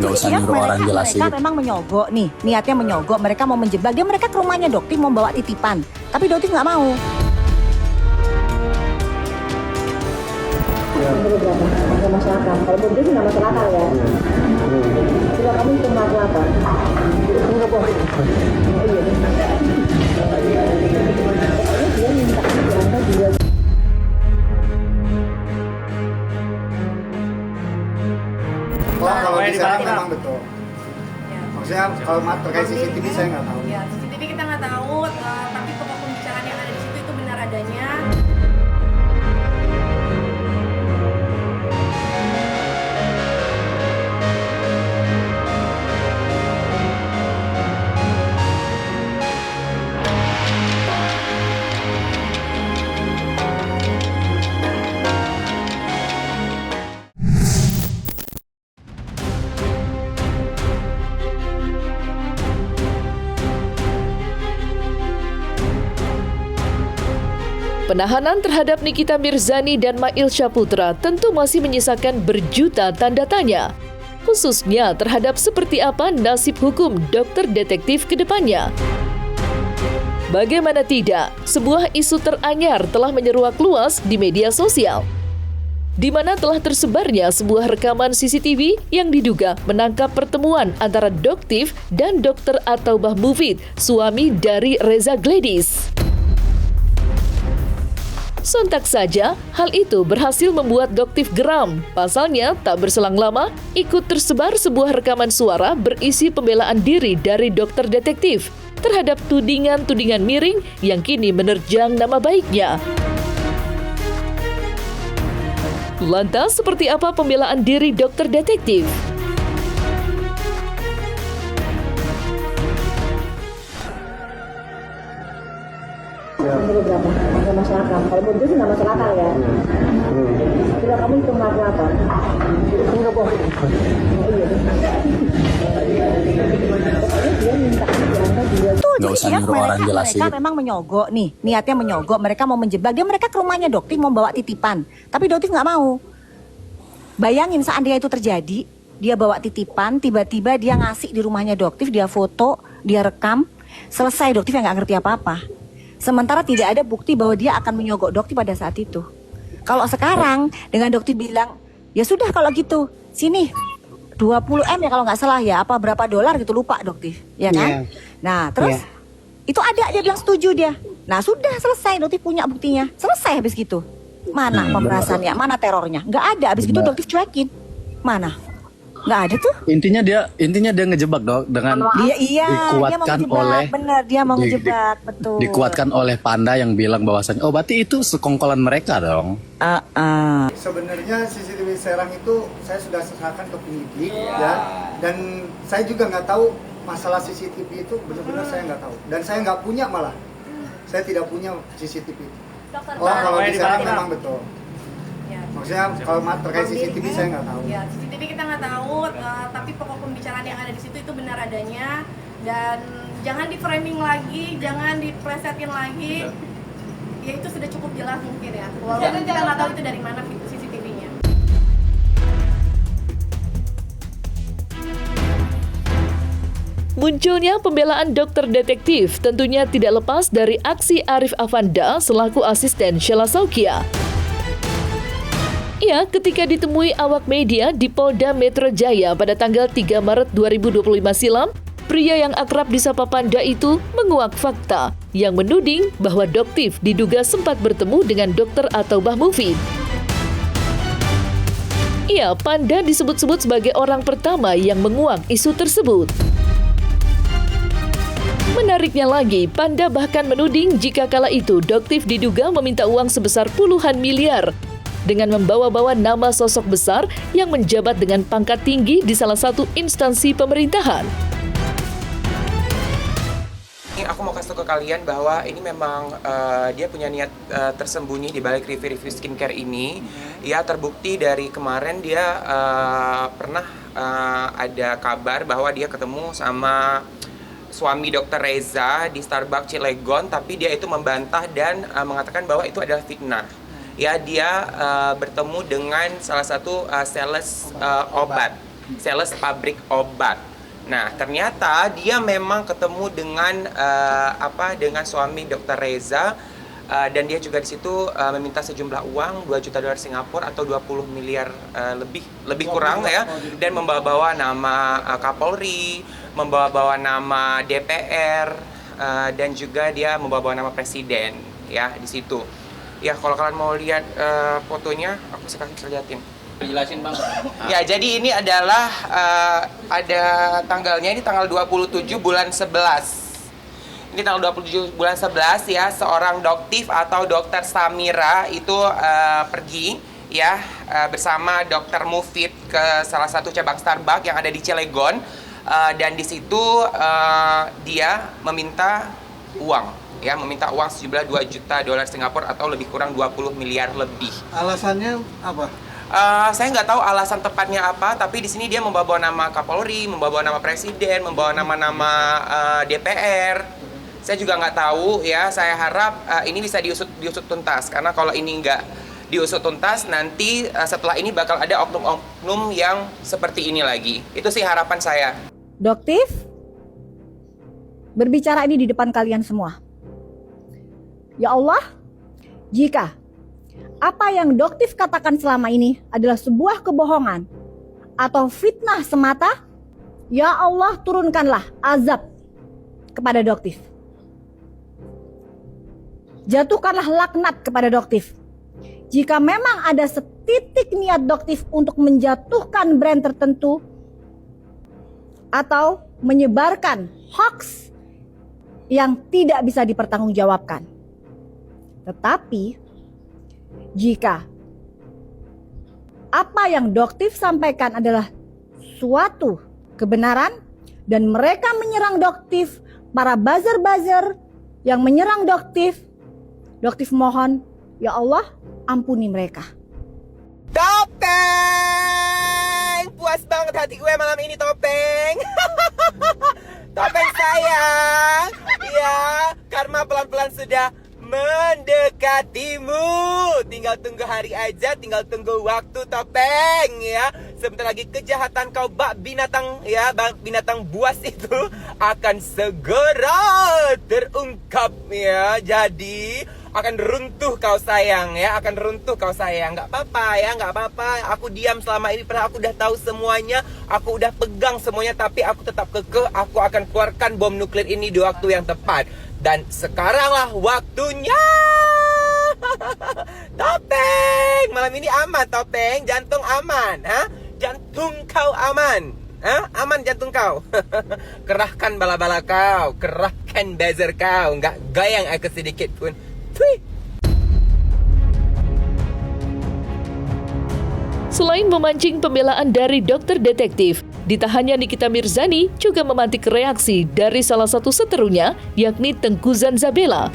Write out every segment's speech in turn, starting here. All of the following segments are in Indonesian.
Nggak usah nyuruh orang jelasin. Mereka memang menyogok nih, niatnya menyogok. Mereka mau menjebak. Mereka ke rumahnya Doktif mau bawa titipan, tapi Doktif nggak mau. Berapa? Nggak masuk akal. Kalau menurut dia nggak masuk akal ya. Coba kamu hitung aku apa? Enggak boleh. Iya. Dia minta diangkat juga. Kalau di sana memang betul. Maksudnya kalau terkait CCTV saya nggak tahu. Ya, CCTV kita nggak tahu, tapi pokok pembicaraan yang ada di situ itu benar adanya. Penahanan terhadap Nikita Mirzani dan Mail Syaputra tentu masih menyisakan berjuta tanda tanya, khususnya terhadap seperti apa nasib hukum dokter detektif ke depannya. Bagaimana tidak, sebuah isu teranyar telah menyeruak luas di media sosial, di mana telah tersebarnya sebuah rekaman CCTV yang diduga menangkap pertemuan antara Doktif dan Dr. At-Taubah Mufid, suami dari Reza Gladys. Sontak saja, hal itu berhasil membuat Doktif geram. Pasalnya, tak berselang lama, ikut tersebar sebuah rekaman suara berisi pembelaan diri dari dokter detektif terhadap tudingan-tudingan miring yang kini menerjang nama baiknya. Lantas, seperti apa pembelaan diri dokter detektif? Berapa? Nggak masuk akal. Kalau menurut dia nggak masuk akal ya. Coba kamu hitung aku apa? Enggak boleh. Nggak usah nyuruh orang jelasin. Mereka memang menyogok nih, niatnya menyogok. Mereka mau menjebak. Mereka ke rumahnya Doktif mau bawa titipan, tapi Doktif nggak mau. Bayangin seandainya itu terjadi, dia bawa titipan, tiba-tiba dia ngasih di rumahnya Doktif, dia foto, dia rekam, selesai Doktif yang nggak ngerti apa-apa. Sementara tidak ada bukti bahwa dia akan menyogok Doktif pada saat itu. Kalau sekarang dengan Doktif bilang, ya sudah kalau gitu, sini 20 M ya kalau nggak salah ya, apa berapa dolar gitu lupa Doktif, ya kan? Nah terus itu ada dia bilang setuju dia. Nah sudah selesai, Doktif punya buktinya, selesai habis gitu. Mana pemerasannya, mana terornya? Nggak ada, habis gitu Doktif cuekin. Mana? Nggak ada tuh. Intinya dia ngejebak Dok dengan dikuatkan dia mau oleh bener dia mau ngejebak betul. Dikuatkan oleh Panda yang bilang bahwasannya berarti itu sekongkolan mereka dong. Sebenarnya CCTV Serang itu saya sudah serahkan ke penyidik ya, dan saya juga nggak tahu masalah CCTV itu benar-benar saya nggak tahu, dan saya nggak punya malah, saya tidak punya CCTV itu. Kalau di Serang memang betul. Maksudnya kalau terkait CCTV saya nggak tahu. Ya, CCTV kita nggak tahu, tapi pokok pembicaraan yang ada di situ itu benar adanya, dan jangan di framing lagi, jangan diplesetin lagi. Ya itu sudah cukup jelas mungkin ya. Walaupun kita nggak tahu itu dari mana CCTV-nya. Munculnya pembelaan dokter detektif tentunya tidak lepas dari aksi Arif Afanda selaku asisten Sheila Saukia. Ia ketika ditemui awak media di Polda Metro Jaya pada tanggal 3 Maret 2025 silam, pria yang akrab disapa Panda itu menguak fakta yang menuding bahwa Doktif diduga sempat bertemu dengan Dr. At-Taubah Mufid. Ia, Panda disebut-sebut sebagai orang pertama yang menguak isu tersebut. Menariknya lagi, Panda bahkan menuding jika kala itu Doktif diduga meminta uang sebesar puluhan miliar dengan membawa-bawa nama sosok besar yang menjabat dengan pangkat tinggi di salah satu instansi pemerintahan. Aku mau kasih tahu ke kalian bahwa ini memang dia punya niat tersembunyi di balik review-review skincare ini. Ya, terbukti dari kemarin dia pernah ada kabar bahwa dia ketemu sama suami Dr. Reza di Starbucks Cilegon, tapi dia itu membantah dan mengatakan bahwa itu adalah fitnah. Ya, dia bertemu dengan salah satu sales obat sales pabrik obat. Nah, ternyata dia memang ketemu dengan dengan suami Dr. Reza, dan dia juga di situ meminta sejumlah uang $2 juta Singapura atau 20 miliar lebih kurang ya, dan membawa-bawa nama Kapolri, membawa-bawa nama DPR, dan juga dia membawa-bawa nama presiden ya di situ. Ya, kalau kalian mau lihat fotonya, aku sekarang liatin. Jelasin Bang. Ya, jadi ini adalah ada tanggalnya, ini tanggal 27 bulan 11. Ini tanggal 27 bulan 11 ya, seorang doktif atau Dokter Samira itu pergi ya bersama Dokter Mufid ke salah satu cabang Starbucks yang ada di Cilegon, dan di situ dia meminta uang ya, meminta uang sejumlah $2 juta Singapura atau lebih kurang 20 miliar lebih. Alasannya apa? Saya nggak tahu alasan tepatnya apa, tapi di sini dia membawa nama Kapolri, membawa nama Presiden, membawa nama-nama DPR. Saya juga nggak tahu ya. Saya harap ini bisa diusut tuntas, karena kalau ini nggak diusut tuntas, nanti setelah ini bakal ada oknum-oknum yang seperti ini lagi. Itu sih harapan saya. Doktif, berbicara ini di depan kalian semua. Ya Allah, jika apa yang Doktif katakan selama ini adalah sebuah kebohongan atau fitnah semata, ya Allah turunkanlah azab kepada Doktif. Jatuhkanlah laknat kepada Doktif. Jika memang ada setitik niat Doktif untuk menjatuhkan brand tertentu atau menyebarkan hoax yang tidak bisa dipertanggungjawabkan. Tetapi jika apa yang Doktif sampaikan adalah suatu kebenaran dan mereka menyerang Doktif, para buzzer-buzzer yang menyerang Doktif, Doktif mohon, ya Allah ampuni mereka. Topeng! Puas banget hati gue malam ini, Topeng. Topeng sayang. Ya, karma pelan-pelan sudah mendekatimu. Tinggal tunggu hari aja, tinggal tunggu waktu, Topeng ya. Sebentar lagi kejahatan kau bak binatang ya, binatang buas itu akan segera terungkap ya. Jadi akan runtuh kau sayang ya, akan runtuh kau sayang. Nggak apa-apa ya, nggak apa-apa. Aku diam selama ini, padahal aku udah tahu semuanya, aku udah pegang semuanya, tapi aku tetap kekeh. Aku akan keluarkan bom nuklir ini di waktu yang tepat. Dan sekaranglah waktunya. Topeng, malam ini aman, Topeng. Jantung aman, ha? Jantung kau aman, ha? Aman jantung kau. Kerahkan bala-bala kau, kerahkan buzzer kau. Nggak goyang aku sedikit pun. Tui. Selain memancing pembelaan dari dokter detektif, ditahannya Nikita Mirzani juga memantik reaksi dari salah satu seterunya, yakni Tengku Zanzabela.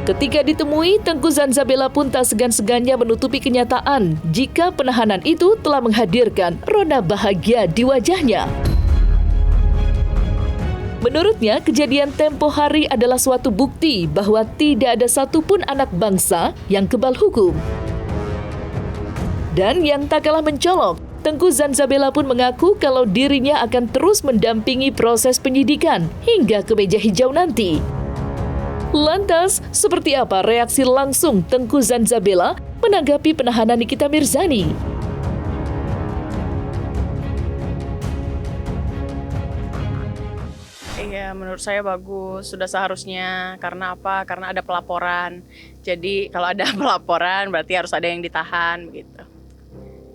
Ketika ditemui, Tengku Zanzabela pun tak segan-segannya menutupi kenyataan jika penahanan itu telah menghadirkan rona bahagia di wajahnya. Menurutnya, kejadian tempo hari adalah suatu bukti bahwa tidak ada satupun anak bangsa yang kebal hukum. Dan yang tak kalah mencolok, Tengku Zanzabela pun mengaku kalau dirinya akan terus mendampingi proses penyidikan hingga ke meja hijau nanti. Lantas, seperti apa reaksi langsung Tengku Zanzabela menanggapi penahanan Nikita Mirzani? Iya, menurut saya bagus. Sudah seharusnya. Karena apa? Karena ada pelaporan. Jadi kalau ada pelaporan berarti harus ada yang ditahan begitu.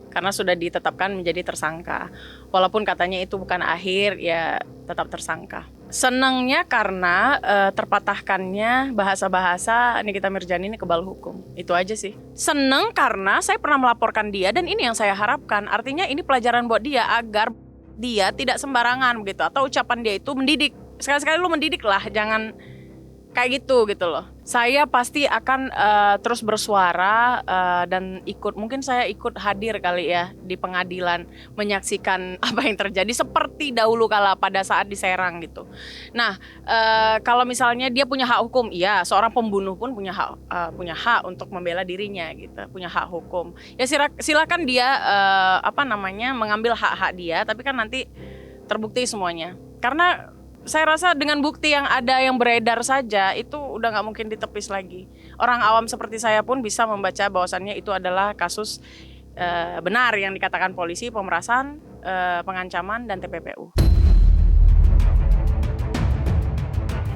Karena sudah ditetapkan menjadi tersangka. Walaupun katanya itu bukan akhir, ya tetap tersangka. Senangnya karena terpatahkannya bahasa-bahasa Nikita Mirzani ini kebal hukum. Itu aja sih. Senang karena saya pernah melaporkan dia dan ini yang saya harapkan. Artinya ini pelajaran buat dia agar dia tidak sembarangan begitu. Atau ucapan dia itu mendidik. Sekali-sekali lu mendidik lah, jangan kayak gitu loh. Saya pasti akan terus bersuara dan mungkin saya ikut hadir kali ya di pengadilan menyaksikan apa yang terjadi seperti dahulu kala pada saat di Serang gitu. Nah, kalau misalnya dia punya hak hukum, iya, seorang pembunuh pun punya hak untuk membela dirinya gitu, punya hak hukum. Ya silakan dia mengambil hak-hak dia, tapi kan nanti terbukti semuanya. Karena saya rasa dengan bukti yang ada yang beredar saja itu udah nggak mungkin ditepis lagi. Orang awam seperti saya pun bisa membaca bahwasannya itu adalah kasus benar yang dikatakan polisi, pemerasan, pengancaman, dan TPPU.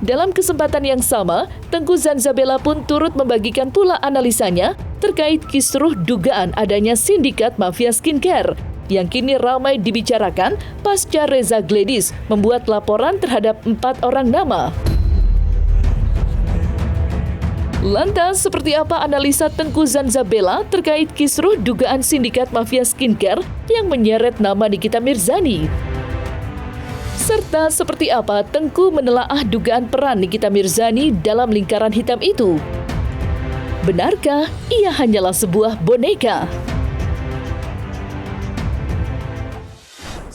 Dalam kesempatan yang sama, Tengku Zanzabela pun turut membagikan pula analisanya terkait kisruh dugaan adanya sindikat mafia skincare yang kini ramai dibicarakan pasca Reza Gladys membuat laporan terhadap 4 orang nama. Lantas, seperti apa analisa Tengku Zanzabela terkait kisruh dugaan sindikat mafia skincare yang menyeret nama Nikita Mirzani? Serta seperti apa Tengku menelaah dugaan peran Nikita Mirzani dalam lingkaran hitam itu? Benarkah ia hanyalah sebuah boneka?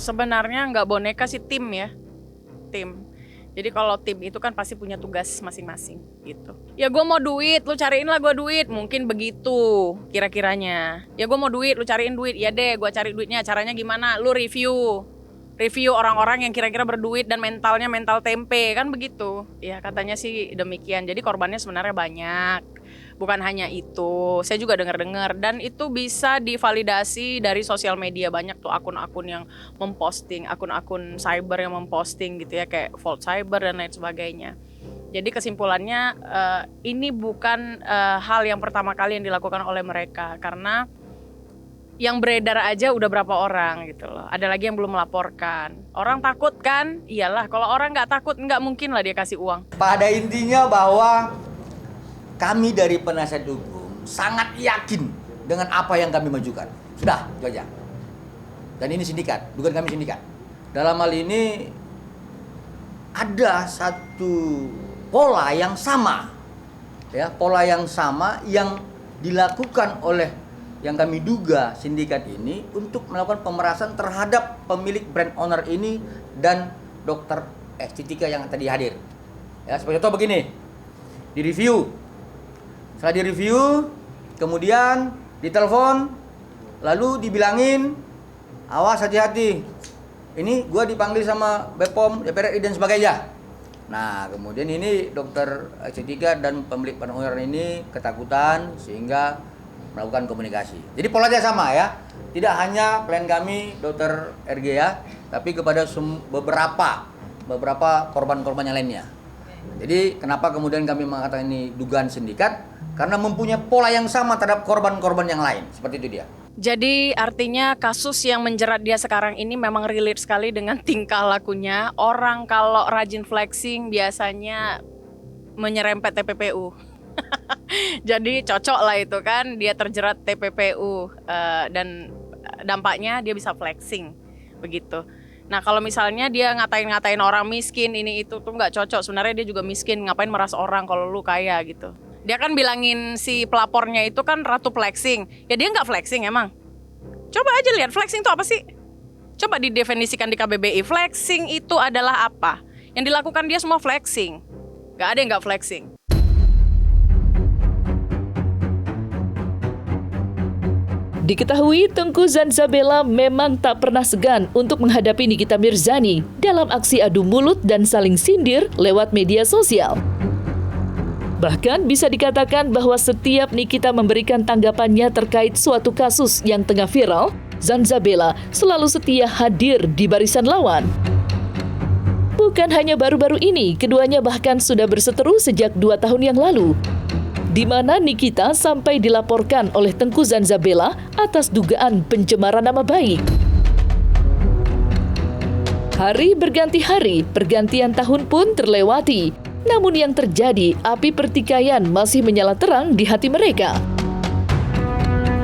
Sebenarnya nggak boneka sih, tim ya, tim. Jadi kalau tim itu kan pasti punya tugas masing-masing gitu. Ya gue mau duit, lu cariin lah gue duit, mungkin begitu kira-kiranya. Ya gue mau duit, lu cariin duit, ya deh gue cari duitnya, caranya gimana? Lu review orang-orang yang kira-kira berduit dan mentalnya mental tempe, kan begitu. Ya katanya sih demikian, jadi korbannya sebenarnya banyak. Bukan hanya itu, saya juga dengar-dengar dan itu bisa divalidasi dari sosial media. Banyak tuh akun-akun yang memposting, akun-akun cyber yang memposting gitu ya, kayak Vault Cyber dan lain sebagainya. Jadi kesimpulannya ini bukan hal yang pertama kali yang dilakukan oleh mereka, karena yang beredar aja udah berapa orang gitu loh. Ada lagi yang belum melaporkan. Orang takut kan? Iyalah, kalau orang nggak takut nggak mungkin lah dia kasih uang. Pada intinya bahwa kami dari penasihat hukum sangat yakin dengan apa yang kami majukan. Sudah, itu aja. Dan ini sindikat, bukan kami sindikat. Dalam hal ini ada satu pola yang sama, ya, pola yang sama yang dilakukan oleh yang kami duga sindikat ini untuk melakukan pemerasan terhadap pemilik brand owner ini dan dokter estetika yang tadi hadir. Ya, seperti contoh begini, direview. Setelah direview, kemudian ditelepon, lalu dibilangin, awas hati-hati, ini gue dipanggil sama BPOM, DPR RI dan sebagainya. Nah, kemudian ini dokter estetika dan pemilik brand owner ini ketakutan sehingga melakukan komunikasi. Jadi polanya sama ya, tidak hanya klien kami dokter RG ya, tapi kepada beberapa korban-korban yang lainnya. Jadi kenapa kemudian kami mengatakan ini dugaan sindikat? Karena mempunyai pola yang sama terhadap korban-korban yang lain. Seperti itu dia. Jadi artinya kasus yang menjerat dia sekarang ini memang relate sekali dengan tingkah lakunya. Orang kalau rajin flexing biasanya menyerempet TPPU. Jadi cocok lah itu kan, dia terjerat TPPU dan dampaknya dia bisa flexing begitu. Nah kalau misalnya dia ngatain orang miskin ini itu tuh nggak cocok. Sebenarnya dia juga miskin, ngapain meras orang kalau lu kaya gitu. Dia kan bilangin si pelapornya itu kan ratu flexing. Ya dia nggak flexing emang. Coba aja lihat flexing itu apa sih? Coba didefinisikan di KBBI. Flexing itu adalah apa? Yang dilakukan dia semua flexing. Nggak ada yang nggak flexing. Diketahui Tengku Zanzabela memang tak pernah segan untuk menghadapi Nikita Mirzani dalam aksi adu mulut dan saling sindir lewat media sosial. Bahkan bisa dikatakan bahwa setiap Nikita memberikan tanggapannya terkait suatu kasus yang tengah viral, Zanzabela selalu setia hadir di barisan lawan. Bukan hanya baru-baru ini, keduanya bahkan sudah berseteru sejak 2 tahun yang lalu, di mana Nikita sampai dilaporkan oleh Tengku Zanzabela atas dugaan pencemaran nama baik. Hari berganti hari, pergantian tahun pun terlewati. Namun yang terjadi, api pertikaian masih menyala terang di hati mereka.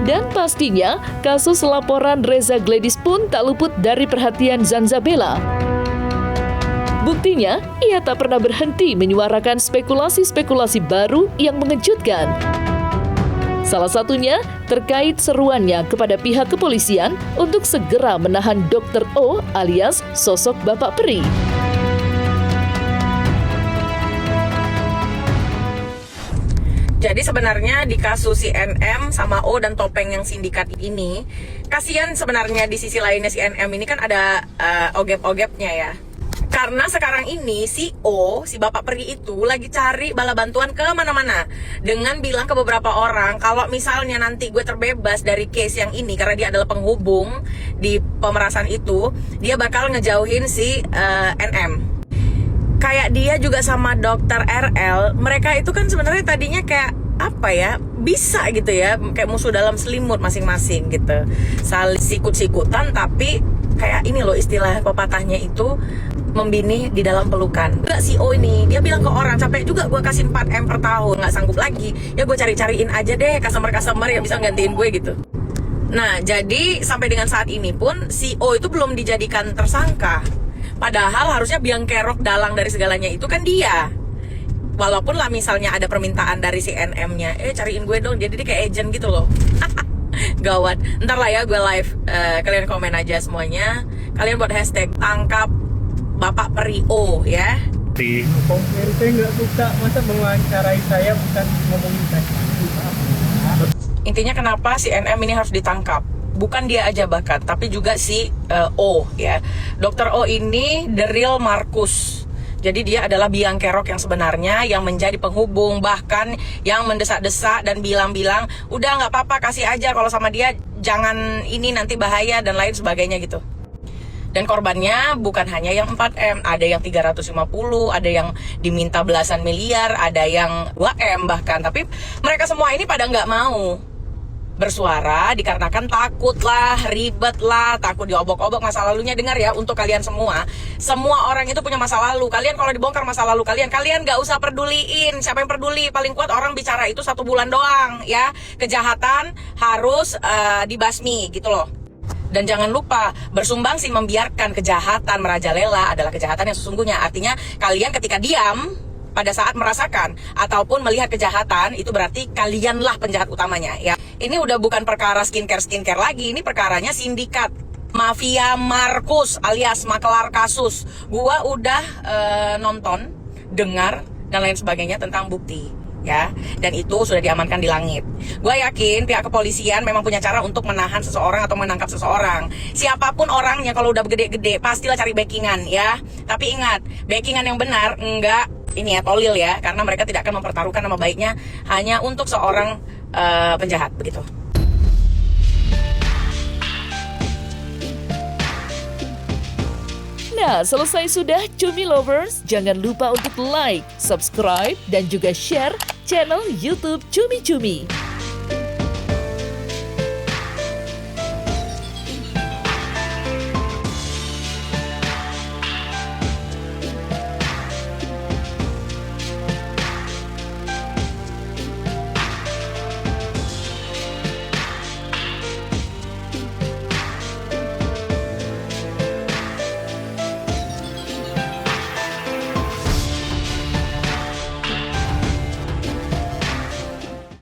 Dan pastinya, kasus laporan Reza Gladys pun tak luput dari perhatian Zanzabela. Buktinya, ia tak pernah berhenti menyuarakan spekulasi-spekulasi baru yang mengejutkan. Salah satunya terkait seruannya kepada pihak kepolisian untuk segera menahan Dr. O alias sosok Bapak Peri. Jadi sebenarnya di kasus si NM sama O dan Topeng yang sindikat ini, kasihan sebenarnya di sisi lainnya si NM ini kan ada ogep-ogepnya ya. Karena sekarang ini si O, si Bapak Peri itu lagi cari bala bantuan ke mana-mana. Dengan bilang ke beberapa orang, kalau misalnya nanti gue terbebas dari case yang ini, karena dia adalah penghubung di pemerasan itu, dia bakal ngejauhin si NM. Kayak dia juga sama Dokter RL, mereka itu kan sebenarnya tadinya kayak apa ya, bisa gitu ya, kayak musuh dalam selimut masing-masing gitu, saling sikut-sikutan, tapi kayak ini loh istilah pepatahnya itu, membini di dalam pelukan. Enggak, si O ini dia bilang ke orang, capek juga gue kasih 4M per tahun, nggak sanggup lagi, ya gue cari-cariin aja deh customer-customer yang bisa gantiin gue gitu. Nah jadi sampai dengan saat ini pun si O itu belum dijadikan tersangka. Padahal harusnya biang kerok dalang dari segalanya itu kan dia. Walaupun lah misalnya ada permintaan dari si NM-nya, cariin gue dong, jadi dia kayak agent gitu loh. Gawat. Ntar lah ya gue live, kalian komen aja semuanya. Kalian buat hashtag tangkap Bapak Peri O ya. Komplain saya nggak suka, masa mewawancarai saya bukan ngomongin saya. Intinya kenapa si NM ini harus ditangkap? Bukan dia aja bahkan, tapi juga si O ya. Dr. O ini the real Markus. Jadi dia adalah biang kerok yang sebenarnya, yang menjadi penghubung, bahkan yang mendesak-desak dan bilang-bilang, udah nggak apa-apa kasih aja, kalau sama dia jangan ini nanti bahaya dan lain sebagainya gitu. Dan korbannya bukan hanya yang 4M, ada yang 350, ada yang diminta belasan miliar, ada yang 2M bahkan. Tapi mereka semua ini pada nggak mau bersuara dikarenakan takut lah, ribet lah, takut diobok-obok masa lalunya. Dengar ya, untuk kalian semua orang itu punya masa lalu. Kalian kalau dibongkar masa lalu kalian gak usah peduliin. Siapa yang peduli? Paling kuat orang bicara itu 1 bulan doang ya. Kejahatan harus dibasmi gitu loh. Dan jangan lupa, bersumbangsi membiarkan kejahatan merajalela adalah kejahatan yang sesungguhnya. Artinya kalian ketika diam pada saat merasakan ataupun melihat kejahatan, itu berarti kalianlah penjahat utamanya ya. Ini udah bukan perkara skincare lagi, ini perkaranya sindikat mafia Markus alias makelar kasus. Gua udah nonton, dengar dan lain sebagainya tentang bukti ya, dan itu sudah diamankan di langit. Gue yakin pihak kepolisian memang punya cara untuk menahan seseorang atau menangkap seseorang. Siapapun orangnya kalau udah gede-gede pastilah cari backingan ya. Tapi ingat, backingan yang benar enggak ini ya tolil ya, karena mereka tidak akan mempertaruhkan nama baiknya hanya untuk seorang penjahat begitu. Nah, selesai sudah Cumi Lovers. Jangan lupa untuk like, subscribe, dan juga share channel YouTube Cumi Cumi.